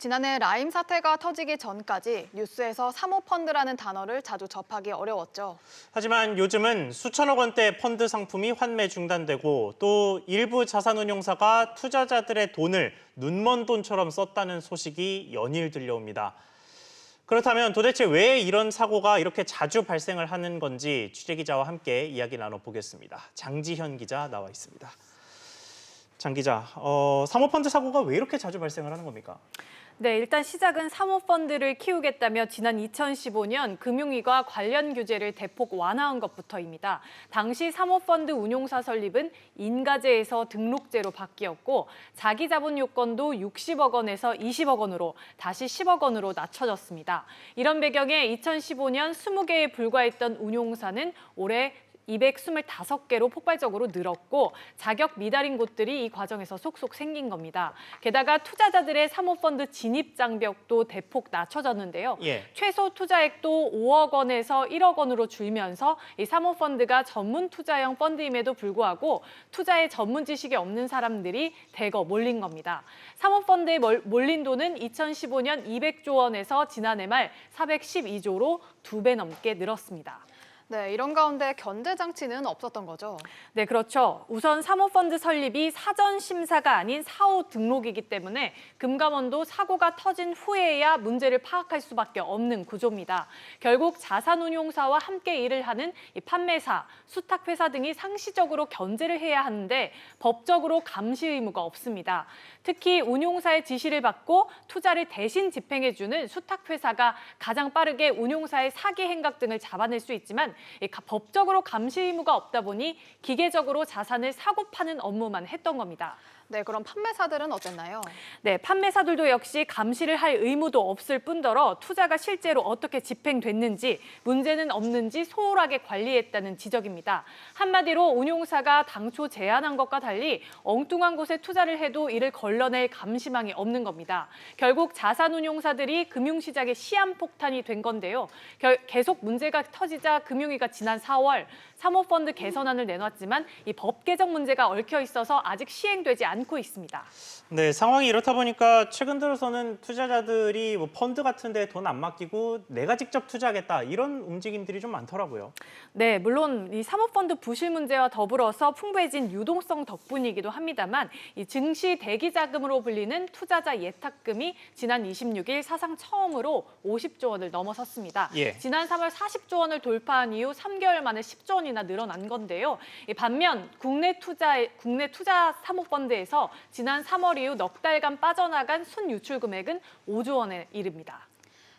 지난해 라임 사태가 터지기 전까지 뉴스에서 사모펀드라는 단어를 자주 접하기 어려웠죠. 하지만 요즘은 수천억 원대 펀드 상품이 환매 중단되고 또 일부 자산운용사가 투자자들의 돈을 눈먼 돈처럼 썼다는 소식이 연일 들려옵니다. 그렇다면 도대체 왜 이런 사고가 이렇게 자주 발생을 하는 건지 취재기자와 함께 이야기 나눠보겠습니다. 장지현 기자 나와 있습니다. 장 기자, 사모펀드 사고가 왜 이렇게 자주 발생을 하는 겁니까? 네, 일단 시작은 사모펀드를 키우겠다며 지난 2015년 금융위가 관련 규제를 대폭 완화한 것부터입니다. 당시 사모펀드 운용사 설립은 인가제에서 등록제로 바뀌었고 자기 자본 요건도 60억 원에서 20억 원으로 다시 10억 원으로 낮춰졌습니다. 이런 배경에 2015년 20개에 불과했던 운용사는 올해 225개로 폭발적으로 늘었고 자격 미달인 곳들이 이 과정에서 속속 생긴 겁니다. 게다가 투자자들의 사모펀드 진입 장벽도 대폭 낮춰졌는데요. 최소 투자액도 5억 원에서 1억 원으로 줄면서 이 사모펀드가 전문 투자형 펀드임에도 불구하고 투자에 전문 지식이 없는 사람들이 대거 몰린 겁니다. 사모펀드에 몰린 돈은 2015년 200조 원에서 지난해 말 412조로 2배 넘게 늘었습니다. 네, 이런 가운데 견제 장치는 없었던 거죠. 네, 그렇죠. 우선 사모펀드 설립이 사전 심사가 아닌 사후 등록이기 때문에 금감원도 사고가 터진 후에야 문제를 파악할 수밖에 없는 구조입니다. 결국 자산운용사와 함께 일을 하는 이 판매사, 수탁회사 등이 상시적으로 견제를 해야 하는데 법적으로 감시 의무가 없습니다. 특히 운용사의 지시를 받고 투자를 대신 집행해주는 수탁회사가 가장 빠르게 운용사의 사기 행각 등을 잡아낼 수 있지만 법적으로 감시 의무가 없다 보니 기계적으로 자산을 사고 파는 업무만 했던 겁니다. 네, 그럼 판매사들은 어땠나요? 네, 판매사들도 역시 감시를 할 의무도 없을 뿐더러 투자가 실제로 어떻게 집행됐는지 문제는 없는지 소홀하게 관리했다는 지적입니다. 한마디로 운용사가 당초 제안한 것과 달리 엉뚱한 곳에 투자를 해도 이를 걸러낼 감시망이 없는 겁니다. 결국 자산운용사들이 금융시장의 시한폭탄이 된 건데요. 계속 문제가 터지자 금융위가 지난 4월 사모펀드 개선안을 내놨지만 이 법 개정 문제가 얽혀 있어서 아직 시행되지 않고 있습니다. 네, 상황이 이렇다 보니까 최근 들어서는 투자자들이 뭐 펀드 같은 데 돈 안 맡기고 내가 직접 투자하겠다 이런 움직임들이 좀 많더라고요. 네, 물론 이 사모펀드 부실 문제와 더불어서 풍부해진 유동성 덕분이기도 합니다만 이 증시 대기 자금으로 불리는 투자자 예탁금이 지난 26일 사상 처음으로 50조 원을 넘어섰습니다. 지난 3월 40조 원을 돌파한 이후 3개월 만에 10조 원이나 늘어난 건데요. 반면 국내 투자 사모펀드에서 지난 3월 이후 넉 달간 빠져나간 순유출 금액은 5조 원에 이릅니다.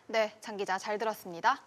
네, 장 기자 잘 들었습니다.